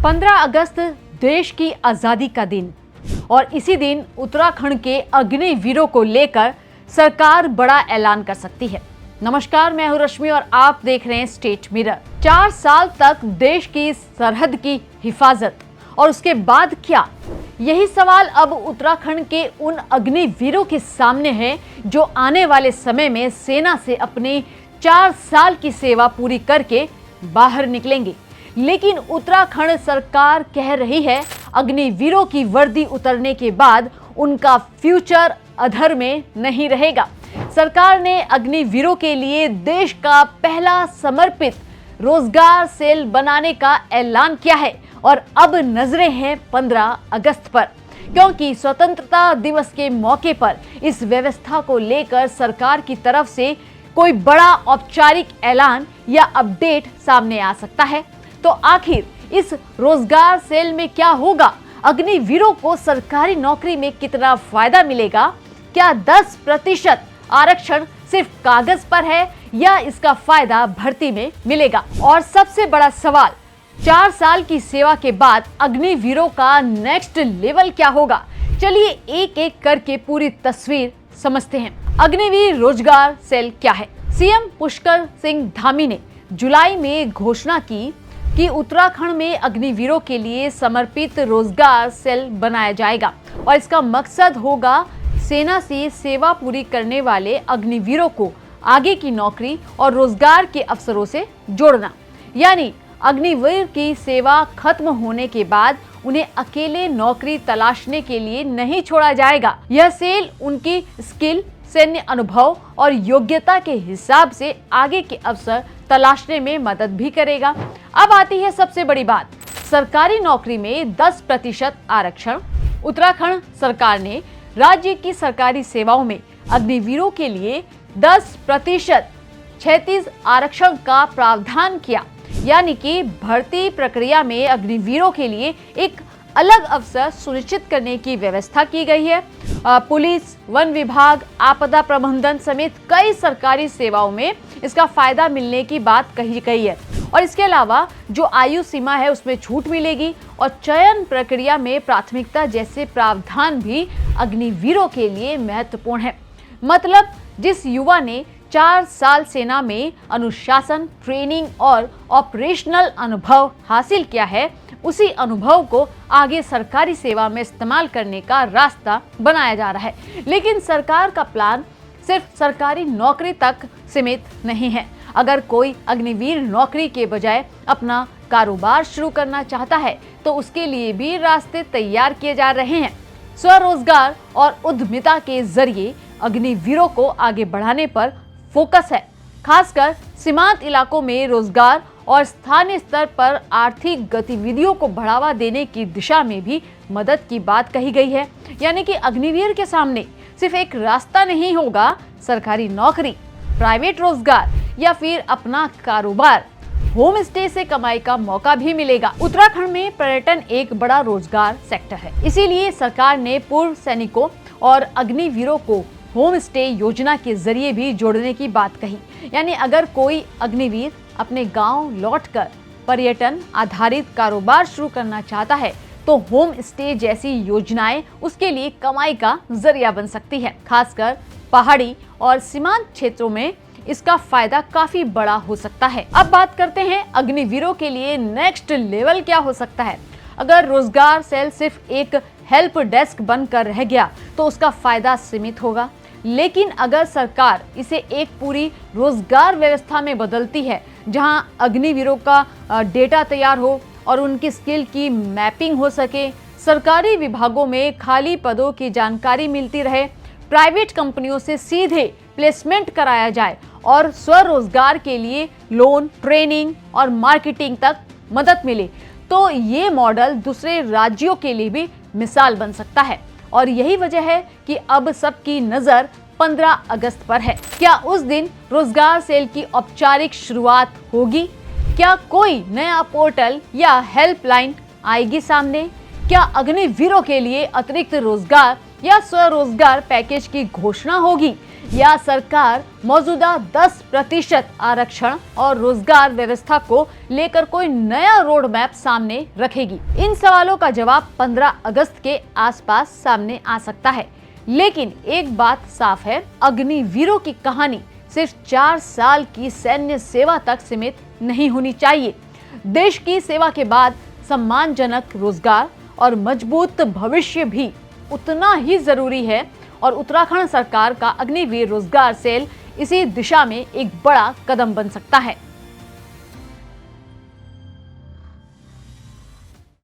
15 अगस्त देश की आजादी का दिन और इसी दिन उत्तराखंड के अग्निवीरों को लेकर सरकार बड़ा ऐलान कर सकती है। नमस्कार, मैं हूं रश्मि और आप देख रहे हैं स्टेट मिरर। 4 साल तक देश की सरहद की हिफाजत और उसके बाद क्या, यही सवाल अब उत्तराखंड के उन अग्निवीरों के सामने है जो आने वाले समय में सेना से अपनी 4 साल की सेवा पूरी करके बाहर निकलेंगे। लेकिन उत्तराखंड सरकार कह रही है अग्निवीरों की वर्दी उतरने के बाद उनका फ्यूचर अधर में नहीं रहेगा। सरकार ने अग्निवीरों के लिए देश का पहला समर्पित रोजगार सेल बनाने का ऐलान किया है और अब नजरें हैं 15 अगस्त पर, क्योंकि स्वतंत्रता दिवस के मौके पर इस व्यवस्था को लेकर सरकार की तरफ से कोई बड़ा औपचारिक ऐलान या अपडेट सामने आ सकता है। तो आखिर इस रोजगार सेल में क्या होगा? अग्निवीरों को सरकारी नौकरी में कितना फायदा मिलेगा? क्या 10% आरक्षण सिर्फ कागज पर है या इसका फायदा भर्ती में मिलेगा? और सबसे बड़ा सवाल, 4 साल की सेवा के बाद अग्निवीरों का नेक्स्ट लेवल क्या होगा? चलिए एक एक करके पूरी तस्वीर समझते हैं। अग्निवीर रोजगार सेल क्या है? सीएम पुष्कर सिंह धामी ने जुलाई में घोषणा की कि उत्तराखंड में अग्निवीरों के लिए समर्पित रोजगार सेल बनाया जाएगा और इसका मकसद होगा सेना से सेवा पूरी करने वाले अग्निवीरों को आगे की नौकरी और रोजगार के अवसरों से जोड़ना। यानी अग्निवीर की सेवा खत्म होने के बाद उन्हें अकेले नौकरी तलाशने के लिए नहीं छोड़ा जाएगा। यह सेल उनकी स्किल, सैन्य अनुभव और योग्यता के हिसाब से आगे के अवसर तलाशने में मदद भी करेगा। अब आती है सबसे बड़ी बात, सरकारी नौकरी में 10% आरक्षण। उत्तराखंड सरकार ने राज्य की सरकारी सेवाओं में अग्निवीरों के लिए 10% 36 आरक्षण का प्रावधान किया। यानी कि भर्ती प्रक्रिया में अग्निवीरों के लिए एक अलग अवसर सुनिश्चित करने की व्यवस्था की गई है। पुलिस, वन विभाग, आपदा प्रबंधन समेत कई सरकारी सेवाओं में इसका फायदा मिलने की बात कही गई है। और इसके अलावा जो आयु सीमा है उसमें छूट मिलेगी और चयन प्रक्रिया में प्राथमिकता जैसे प्रावधान भी अग्निवीरों के लिए महत्वपूर्ण है। मतलब जिस युवा ने 4 साल सेना में अनुशासन, ट्रेनिंग और ऑपरेशनल अनुभव हासिल किया है, उसी अनुभव को आगे सरकारी सेवा में इस्तेमाल करने का रास्ता बनाया जा रहा है। लेकिन सरकार का प्लान सिर्फ सरकारी नौकरी तक सीमित नहीं है। अगर कोई अग्निवीर नौकरी के बजाय अपना कारोबार शुरू करना चाहता है तो उसके लिए भी रास्ते तैयार किए जा रहे हैं। स्वरोजगार और उद्यमिता के जरिए अग्निवीरों को आगे बढ़ाने पर फोकस है। खासकर सीमांत इलाकों में रोजगार और स्थानीय स्तर पर आर्थिक गतिविधियों को बढ़ावा देने की दिशा में भी मदद की बात कही गई है। यानी कि अग्निवीर के सामने सिर्फ एक रास्ता नहीं होगा, सरकारी नौकरी, प्राइवेट रोजगार या फिर अपना कारोबार, होम स्टे से कमाई का मौका भी मिलेगा। उत्तराखंड में पर्यटन एक बड़ा रोजगार सेक्टर है, इसीलिए सरकार ने पूर्व सैनिकों और अग्निवीरों को होम स्टे योजना के जरिए भी जोड़ने की बात कही। यानी अगर कोई अग्निवीर अपने गांव लौटकर पर्यटन आधारित कारोबार शुरू करना चाहता है तो होम स्टे जैसी योजनाएं उसके लिए कमाई का जरिया बन सकती है। खासकर पहाड़ी और सीमांत क्षेत्रों में इसका फायदा काफी बड़ा हो सकता है। अब बात करते हैं अग्निवीरों के लिए नेक्स्ट लेवल क्या हो सकता है। अगर रोजगार सेल सिर्फ एक हेल्प डेस्क बनकर रह गया तो उसका फायदा सीमित होगा। लेकिन अगर सरकार इसे एक पूरी रोजगार व्यवस्था में बदलती है, जहां अग्निवीरों का डेटा तैयार हो और उनकी स्किल की मैपिंग हो सके, सरकारी विभागों में खाली पदों की जानकारी मिलती रहे, प्राइवेट कंपनियों से सीधे प्लेसमेंट कराया जाए और स्वरोजगार के लिए लोन, ट्रेनिंग और मार्केटिंग तक मदद मिले, तो ये मॉडल दूसरे राज्यों के लिए भी मिसाल बन सकता है। और यही वजह है कि अब सबकी नजर 15 अगस्त पर है। क्या उस दिन रोजगार सेल की औपचारिक शुरुआत होगी? क्या कोई नया पोर्टल या हेल्पलाइन आएगी सामने? क्या अग्निवीरों के लिए अतिरिक्त रोजगार या स्वरोजगार पैकेज की घोषणा होगी? या सरकार मौजूदा 10% आरक्षण और रोजगार व्यवस्था को लेकर कोई नया रोड मैप सामने रखेगी? इन सवालों का जवाब 15 अगस्त के आसपास सामने आ सकता है। लेकिन एक बात साफ है, अग्निवीरों की कहानी सिर्फ 4 साल की सैन्य सेवा तक सीमित नहीं होनी चाहिए। देश की सेवा के बाद सम्मानजनक रोजगार और मजबूत भविष्य भी उतना ही जरूरी है और उत्तराखंड सरकार का अग्निवीर रोजगार सेल इसी दिशा में एक बड़ा कदम बन सकता है।